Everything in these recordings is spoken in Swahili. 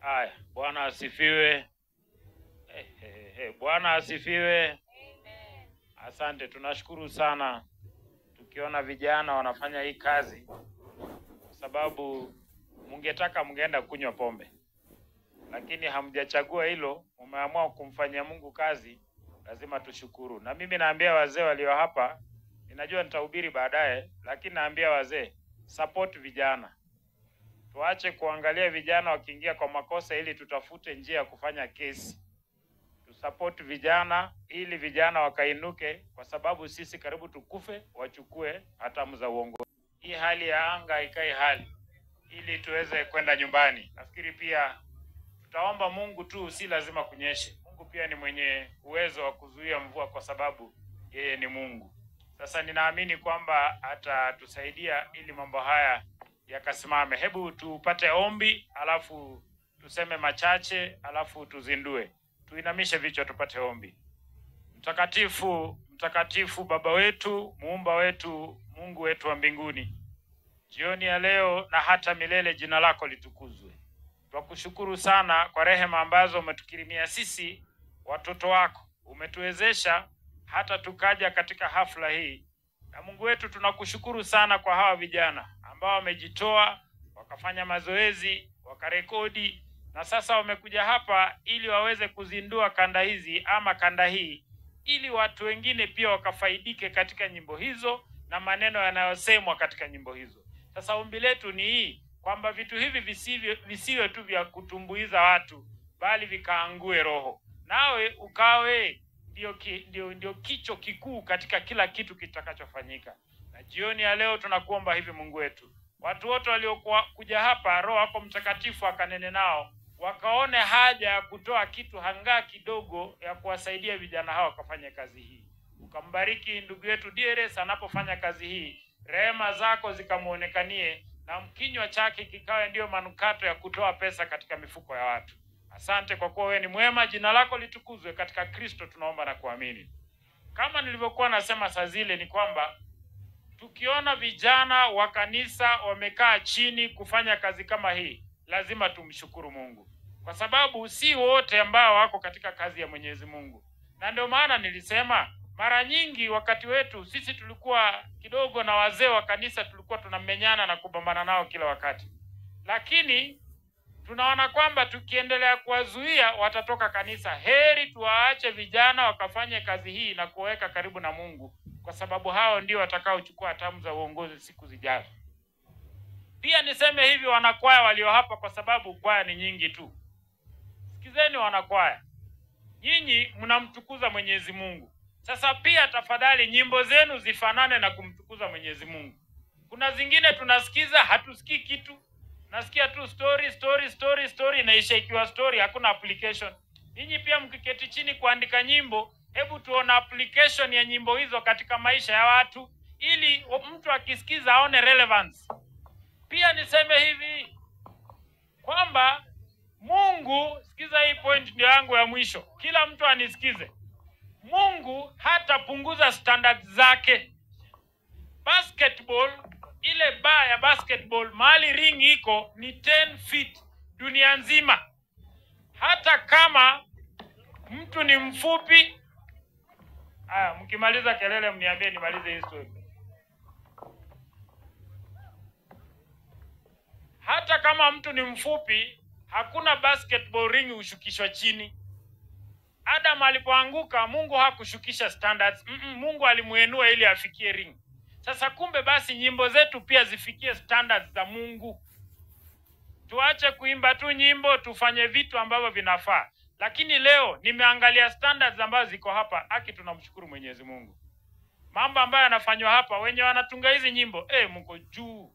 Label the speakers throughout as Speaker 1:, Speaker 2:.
Speaker 1: Haya, Bwana asifiwe. Bwana asifiwe. Amen. Asante, tunashukuru sana tukiona vijana wanafanya hii kazi, kwa sababu mungetaka mungeenda kunywa pombe, lakini hamjachagua hilo, umeamua kumfanyia Mungu kazi. Lazima tushukuru. Na mimi naambia wazee walio hapa, ninajua nitahubiri baadaye, lakini naambia wazee, support vijana. Tuache kuangalia vijana wakiingia kwa makosa ili tutafute njia ya kufanya kesi. Tusupport vijana ili vijana wakainuke, kwa sababu sisi karibu tukufe wachukue hatamu za uongozi. Hii hali ya anga ikae hali ili tuweze kwenda nyumbani. Nafikiri pia tutaomba Mungu tu, si lazima kunyeshe. Mungu pia ni mwenye uwezo wa kuzuia mvua, kwa sababu yeye ni Mungu. Sasa ninaamini kwamba atatusaidia ili mambo haya yakasimame. Hebu tupate ombi, alafu tuseme machache, alafu tuzindue. Tuinamishe vichwa tupate ombi. Mtakatifu, mtakatifu Baba wetu, muumba wetu, Mungu wetu wa mbinguni, jioni ya leo na hata milele jina lako litukuzwe. Twakushukuru sana kwa rehema ambazo umetukirimia sisi watoto wako. Umetuwezesha hata tukaja katika hafla hii. Na Mungu wetu, tunakushukuru sana kwa hawa vijana ambao wamejitoa, wakafanya mazoezi, wakarekodi, na sasa wamekuja hapa ili waweze kuzindua kanda hizi ama kanda hii, ili watu wengine pia wakafaidike katika nyimbo hizo na maneno yanayosemwa katika nyimbo hizo. Sasa ombi letu ni hii, kwamba vitu hivi visiwe tu vya kutumbuiza watu, bali vikaangue roho. Nawe ukawe ndio kicho kikuu katika kila kitu kitakachofanyika. Na jioni ya leo tunakuomba hivi Mungu wetu, watu wote waliokuwa kuja hapa, Roho yako Mtakatifu akanene nao, wakaone haja ya kutoa kitu hangaa kidogo ya kuwasaidia vijana hao wakafanya kazi hii. Ukambariki ndugu yetu DRS anapofanya kazi hii, rehema zako zikamuonekanie, na mkinywa chake kikawe ndio manukato ya kutoa pesa katika mifuko ya watu. Asante kwa kuwa wewe ni mwema, jina lako litukuzwe. Katika Kristo tunaomba na kuamini. Kama nilivyokuwa nasema saa zile, ni kwamba tukiona vijana wa kanisa wamekaa chini kufanya kazi kama hii, lazima tumshukuru Mungu, kwa sababu si wote ambao wako katika kazi ya Mwenyezi Mungu. Na ndio maana nilisema mara nyingi wakati wetu sisi tulikuwa kidogo na wazee wa kanisa, tulikuwa tunamenyana na kupambana nao kila wakati, lakini tunaona kwamba tukiendelea kuwazuia watatoka kanisa. Heri tuwaache vijana wakafanye kazi hii na kuweka karibu na Mungu, kwa sababu hao ndio watakaochukua hatamu za uongozi siku zijazo. Pia niseme hivi wanakwaya walio hapa, kwa sababu kwaya ni nyingi tu. Sikizeni wanakwaya, nyinyi mnamtukuza Mwenyezi Mungu. Sasa pia tafadhali nyimbo zenu zifanane na kumtukuza Mwenyezi Mungu. Kuna zingine tunasikiza hatusikii kitu. Nasikia tu story inaisha ikiwa story, hakuna application. Ninyi pia mkiketi chini kuandika nyimbo, hebu tuone application ya nyimbo hizo katika maisha ya watu, ili mtu akisikiza aone relevance. Pia niseme hivi kwamba Mungu, sikiza hii point ndio yangu ya mwisho, kila mtu anisikize. Mungu hatapunguza standards zake. Basketball, ile bar ya basketball mahali ring iko ni 10 feet dunia nzima. Hata kama mtu ni mfupi, mkimaliza kelele mniambie nimalize hii story. Hata kama mtu ni mfupi, hakuna basketball ring ushukishwa chini. Adam alipoanguka, Mungu hakushukisha standards. Mungu alimuinua ili afikie ring. Sasa kumbe basi nyimbo zetu pia zifikie standards za Mungu. Tuache kuimba tu nyimbo, tufanye vitu ambavyo vinafaa. Lakini leo nimeangalia standards ambazo ziko hapa. Tunamshukuru Mwenyezi Mungu. Mambo ambayo yanafanywa hapa, wenye wanatunga hizi nyimbo, mko juu.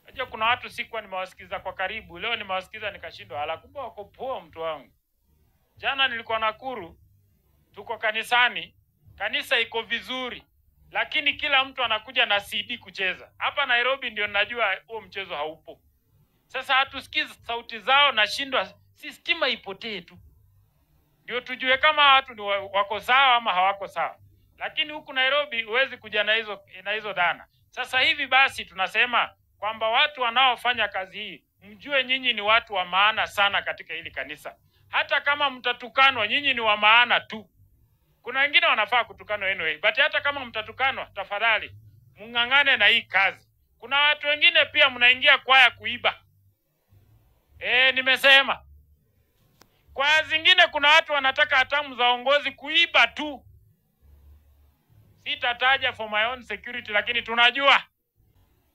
Speaker 1: Unajua kuna watu sikuwa nimewasikiza kwa karibu, leo nimewasikiza nikashindwa, hala kumbe wako poa mtu wangu. Jana nilikuwa Nakuru, tuko kanisani, kanisa iko vizuri, lakini kila mtu anakuja na CD kucheza. Hapa Nairobi ndio najua huo mchezo haupo. Sasa hatusikizi sauti zao, na shindwa, si stima ipotee tu ndio tujue kama watu ni wako sawa ama hawako sawa. Lakini huku Nairobi huwezi kuja na hizo dhana. Sasa hivi basi tunasema kwamba watu wanaofanya kazi hii mjue nyinyi ni watu wa maana sana katika hili kanisa. Hata kama mtatukanwa, nyinyi ni wa maana tu. Kuna wengine wanafaa kutukanwa anyway, but hata kama mtatukanwa, tafadhali mung'ang'ane na hii kazi. Kuna watu wengine pia mnaingia kwaya kuiba. Nimesema. Kwaya zingine kuna watu wanataka hatamu za uongozi kuiba tu. Sitataja for my own security, lakini tunajua.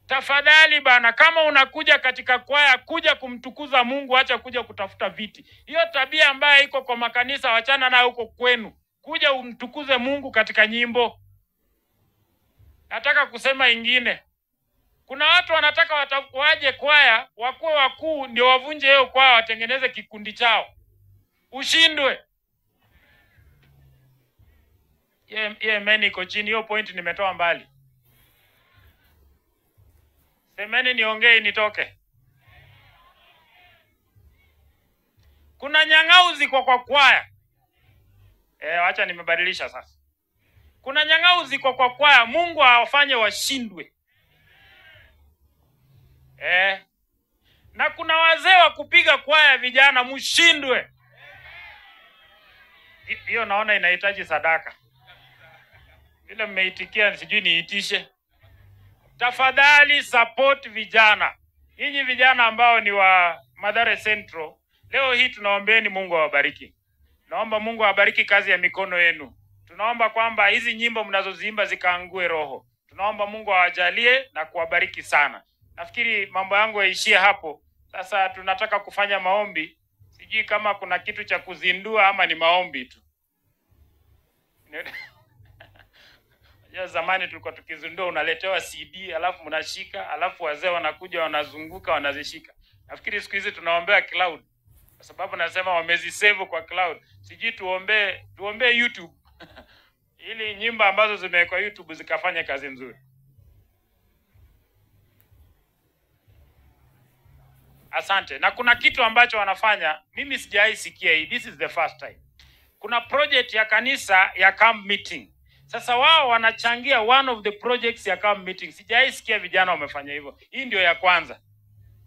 Speaker 1: Tafadhali bana, kama unakuja katika kwaya kuja kumtukuza Mungu, acha kuja kutafuta viti. Hiyo tabia ambayo iko kwa makanisa wachana na huko kwenu. Kuja umtukuze Mungu katika nyimbo. Nataka kusema ingine. Kuna watu wanataka waje kwaya, wakuwe wakuu ndio wavunje hiyo kwaya, watengeneze kikundi chao. Ushindwe. Meni iko chini, hiyo point nimetoa mbali. Semeni niongee nitoke. Kuna nyang'auzi kwa kwaya. Wacha nimebadilisha sasa. Kuna nyang'auzi kwa kwaya, Mungu awafanye washindwe. Na kuna wazee wa kupiga kwaya vijana, mshindwe. Hiyo naona inahitaji sadaka. Vile mmeitikia sijui niitishe. Tafadhali support vijana. Nyinyi vijana ambao ni wa Mathare Central, leo hii tunaombeeni Mungu awabariki. Naomba Mungu awabariki kazi ya mikono yenu. Tunaomba kwamba hizi nyimbo mnazoziimba zikaangue roho. Tunaomba Mungu awajalie na kuwabariki sana. Nafikiri mambo yangu yaishie hapo. Sasa tunataka kufanya maombi. Sijui kama kuna kitu cha kuzindua ama ni maombi tu. Ya zamani tulikuwa tukizindua unaletewa CD, alafu mnashika, alafu wazee wanakuja wanazunguka wanazishika. Nafikiri siku hizi tunaombea cloud. Kwa sababu nasema wamezisave kwa cloud. Sijui tuombe YouTube. Ili nyimbo ambazo zimewekwa YouTube zikafanya kazi nzuri. Asante. Na kuna kitu ambacho wanafanya, mimi sijawahi sikia hii. This is the first time. Kuna project ya kanisa ya camp meeting. Sasa wao wanachangia one of the projects ya camp meeting. Sijawahi sikia vijana wamefanya hivyo. Hii ndio ya kwanza.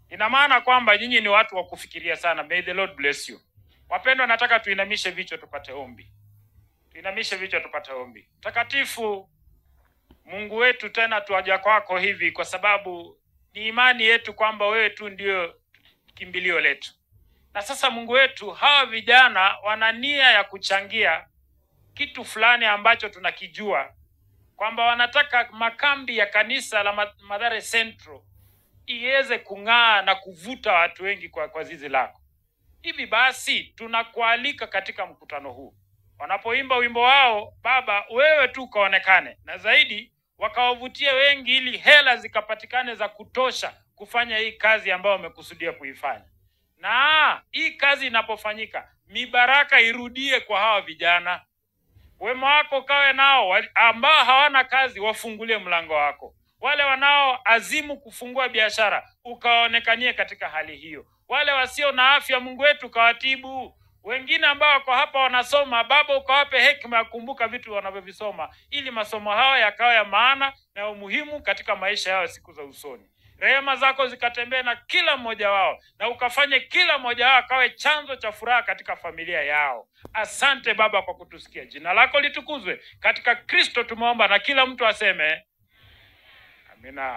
Speaker 1: Ina maana kwamba nyinyi ni watu wa kufikiria sana. May the Lord bless you. Wapendwa, nataka tuinamishe vichwa tupate ombi. Tuinamishe vichwa tupate ombi. Mtakatifu Mungu wetu, tena tuaja kwako hivi kwa sababu ni imani yetu kwamba wewe tu ndio kimbilio letu. Na sasa Mungu wetu, hawa vijana wana nia ya kuchangia kitu fulani ambacho tunakijua kwamba wanataka makambi ya kanisa la Mathare Central iweze kung'aa na kuvuta watu wengi kwa zizi lako. Hivi basi tunakualika katika mkutano huu. Wanapoimba wimbo wao, Baba, wewe tu kaonekane. Na zaidi wakawavutie wengi ili hela zikapatikane za kutosha kufanya hii kazi ambayo wamekusudia kuifanya. Na hii kazi inapofanyika, mibaraka irudie kwa hawa vijana. Wema wako kawe nao, ambao hawana kazi wafungulie mlango wako. Wale wanao azimu kufungua biashara, ukaonekanie katika hali hiyo. Wale wasio na afya, Mungu wetu kawatibu. Wengine ambao wako hapa wanasoma, Baba ukawape hekima ya kukumbuka vitu wanavyovisoma, ili masomo hao yakawa ya maana na umuhimu katika maisha yao siku za usoni. Rehema zako zikatembee na kila mmoja wao, na ukafanye kila mmoja wao akawe chanzo cha furaha katika familia yao. Asante Baba kwa kutusikia. Jina lako litukuzwe. Katika Kristo tumeomba na kila mtu aseme amina.